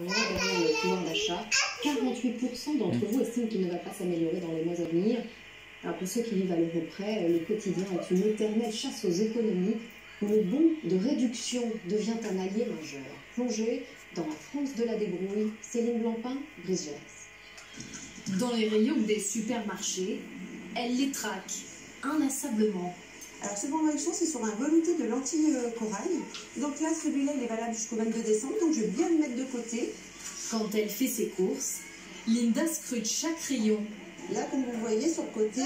Loin derrière le pouvoir d'achat, 48% d'entre vous estiment qu'il ne va pas s'améliorer dans les mois à venir. Alors pour ceux qui vivent à l'euro près, le quotidien est une éternelle chasse aux économies où le bon de réduction devient un allié majeur. Plongée dans la France de la débrouille, Céline Blancpain, Brice Gérès. Dans les rayons des supermarchés, elle les traque inlassablement. Alors ce bon réduction, c'est sur un velouté de lentilles corail. Donc là, celui-là, il est valable jusqu'au 22 décembre, donc je vais bien le mettre de côté. Quand elle fait ses courses, Linda scrute chaque rayon. Là, comme vous voyez, sur le côté,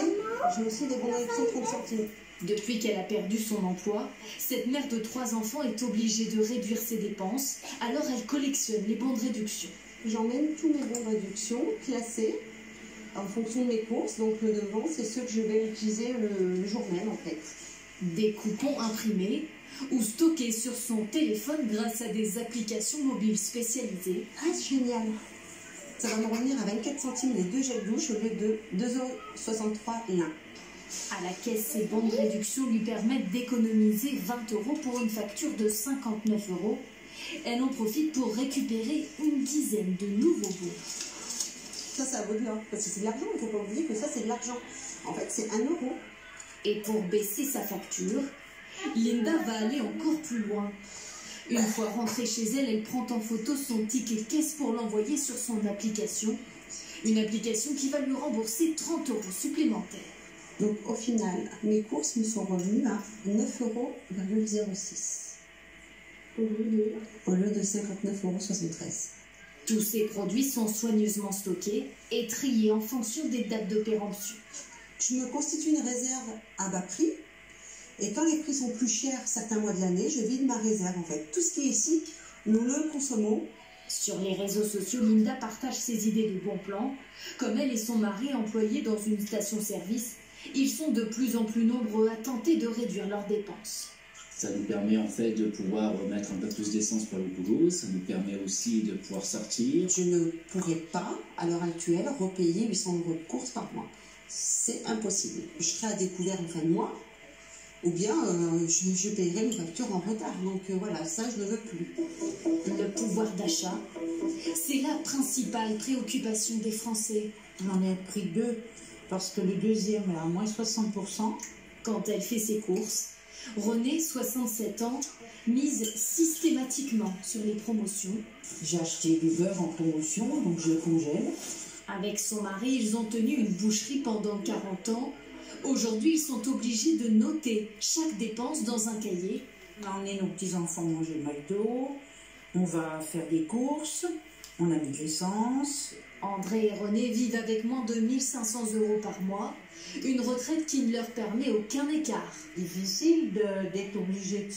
j'ai aussi des bons réductions 30 centimes. Depuis qu'elle a perdu son emploi, cette mère de 3 enfants est obligée de réduire ses dépenses, alors elle collectionne les bons de réduction. J'emmène tous mes bons de réduction classés en fonction de mes courses. Donc le devant, c'est ceux que je vais utiliser le jour même en fait. Des coupons imprimés ou stockés sur son téléphone grâce à des applications mobiles spécialisées. Ah, c'est génial! Ça va me revenir à 24 centimes les 2 gels douche au lieu de 2,63 € l'un. À la caisse, ces bons de réduction lui permettent d'économiser 20 € pour une facture de 59 €. Elle en profite pour récupérer une dizaine de nouveaux bons. Ça vaut de l'or, parce que c'est de l'argent, il ne faut pas oublier que ça c'est de l'argent. En fait, c'est 1 €. Et pour baisser sa facture, Linda va aller encore plus loin. Une fois rentrée chez elle, elle prend en photo son ticket de caisse pour l'envoyer sur son application. Une application qui va lui rembourser 30 € supplémentaires. Donc au final, mes courses me sont revenues à 9,06 € au lieu de 59,73 €. Tous ces produits sont soigneusement stockés et triés en fonction des dates de péremption. Je me constitue une réserve à bas prix. Et quand les prix sont plus chers certains mois de l'année, je vide ma réserve en fait. Tout ce qui est ici, nous le consommons. Sur les réseaux sociaux, Linda partage ses idées de bons plans. Comme elle et son mari employés dans une station-service, ils sont de plus en plus nombreux à tenter de réduire leurs dépenses. Ça nous permet en fait de pouvoir mettre un peu plus d'essence pour le boulot, ça nous permet aussi de pouvoir sortir. Je ne pourrais pas, à l'heure actuelle, repayer 800 € de courses par mois. C'est impossible. Je serai à découvert en fin de mois, ou bien je paierai mes factures en retard. Donc voilà, ça je ne veux plus. Le pouvoir d'achat, c'est la principale préoccupation des Français. J'en ai pris 2, parce que le deuxième est à moins 60%. Quand elle fait ses courses, Renée, 67 ans, mise systématiquement sur les promotions. J'ai acheté du beurre en promotion, donc je le congèle. Avec son mari, ils ont tenu une boucherie pendant 40 ans. Aujourd'hui, ils sont obligés de noter chaque dépense dans un cahier. On a emmené nos petits-enfants manger le McDo, on va faire des courses, on a mis de l'essence. André et René vivent avec moins de 1 500 € par mois, une retraite qui ne leur permet aucun écart. Difficile d'être obligé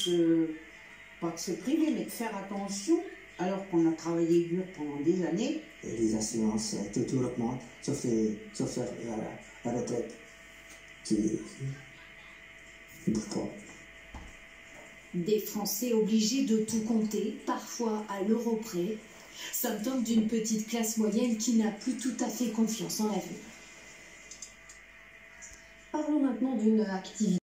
pas de se priver, mais de faire attention, alors qu'on a travaillé dur pendant des années. Et les assurances, tout augmente, sauf la retraite qui ne bouge pas. Des Français obligés de tout compter, parfois à l'euro près, symptôme d'une petite classe moyenne qui n'a plus tout à fait confiance en l'avenir. Parlons maintenant d'une activité.